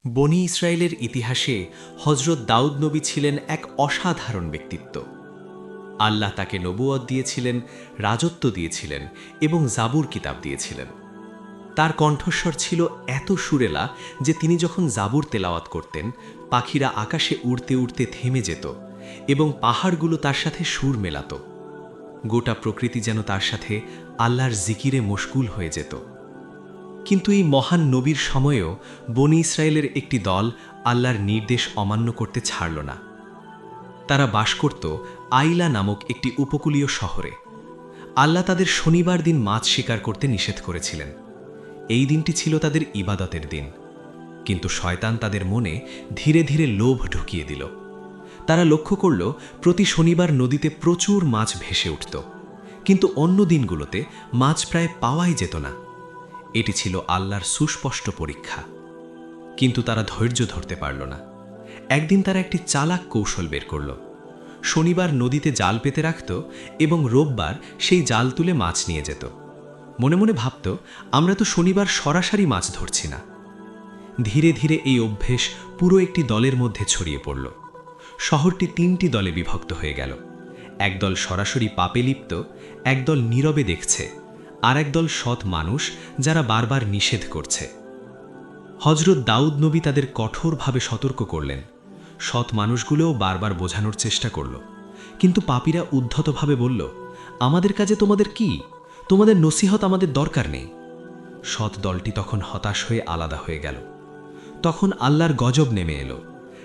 বনি ইসরায়েলের ইতিহাসে হজরত দাউদ নবী ছিলেন এক অসাধারণ ব্যক্তিত্ব। আল্লাহ তাকে নবুয়ত দিয়েছিলেন, রাজত্ব দিয়েছিলেন এবং জাবুর কিতাব দিয়েছিলেন। তার কণ্ঠস্বর ছিল এত সুরেলা যে তিনি যখন জাবুর তেলাওয়াত করতেন, পাখিরা আকাশে উড়তে উড়তে থেমে যেত এবং পাহাড়গুলো তার সাথে সুর মেলাত। গোটা প্রকৃতি যেন তার সাথে আল্লাহর জিকিরে মশগুল হয়ে যেত। কিন্তু এই মহান নবীর সময়েও বনি ইসরায়েলের একটি দল আল্লাহর নির্দেশ অমান্য করতে ছাড়ল না। তারা বাস করত আইলা নামক একটি উপকূলীয় শহরে। আল্লাহ তাদের শনিবার দিন মাছ শিকার করতে নিষেধ করেছিলেন। এই দিনটি ছিল তাদের ইবাদতের দিন, কিন্তু শয়তান তাদের মনে ধীরে ধীরে লোভ ঢুকিয়ে দিল। তারা লক্ষ্য করল প্রতি শনিবার নদীতে প্রচুর মাছ ভেসে উঠত, কিন্তু অন্য দিনগুলোতে মাছ প্রায় পাওয়াই যেত না। এটি ছিল আল্লাহর সুস্পষ্ট পরীক্ষা। কিন্তু তারা ধৈর্য ধরতে পারল না। একদিন তারা একটি চালাক কৌশল বের করল। শনিবার নদীতে জাল পেতে রাখত এবং রোববার সেই জাল তুলে মাছ নিয়ে যেত। মনে মনে ভাবত, আমরা তো শনিবার সরাসরি মাছ ধরছি না। ধীরে ধীরে এই অভ্যেস পুরো একটি দলের মধ্যে ছড়িয়ে পড়ল। শহরটি ৩টি দলে বিভক্ত হয়ে গেল। একদল সরাসরি পাপে লিপ্ত, একদল নীরবে দেখছে, আর একদল সৎ মানুষ যারা বারবার নিষেধ করছে। হজরত দাউদ নবী তাদের কঠোরভাবে সতর্ক করলেন। সৎ মানুষগুলোও বারবার বোঝানোর চেষ্টা করল, কিন্তু পাপীরা উদ্ধতভাবে বলল, আমাদের কাজে তোমাদের কি? তোমাদের নসিহত আমাদের দরকার নেই। সৎ দলটি তখন হতাশ হয়ে আলাদা হয়ে গেল। তখন আল্লাহর গজব নেমে এলো।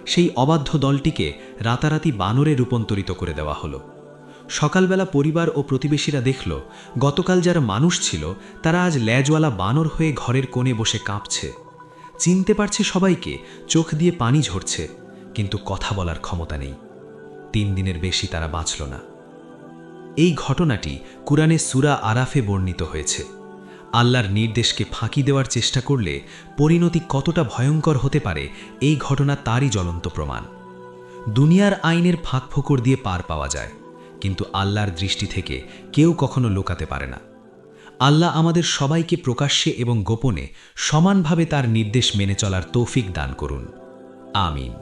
সেই অবাধ্য দলটিকে রাতারাতি বানরে রূপান্তরিত করে দেওয়া হলো। সকালবেলা পরিবার ও প্রতিবেশীরা দেখল, গতকাল যারা মানুষ ছিল তারা আজ ল্যাজওয়ালা বানর হয়ে ঘরের কোণে বসে কাঁপছে। চিনতে পারছে সবাইকে, চোখ দিয়ে পানি ঝরছে, কিন্তু কথা বলার ক্ষমতা নেই। ৩ দিনের বেশি তারা বাঁচল না। এই ঘটনাটি কুরআনে সূরা আরাফে বর্ণিত হয়েছে। আল্লাহর নির্দেশকে ফাঁকি দেওয়ার চেষ্টা করলে পরিণতি কতটা ভয়ঙ্কর হতে পারে, এই ঘটনা তারই জ্বলন্ত প্রমাণ। দুনিয়ার আইনের ফাঁকফোকর দিয়ে পার পাওয়া যায়, কিন্তু আল্লাহর দৃষ্টি থেকে কেউ কখনো লুকাতে পারে না। আল্লাহ আমাদের সবাইকে প্রকাশ্যে এবং গোপনে সমানভাবে তার নির্দেশ মেনে চলার তৌফিক দান করুন। আমিন।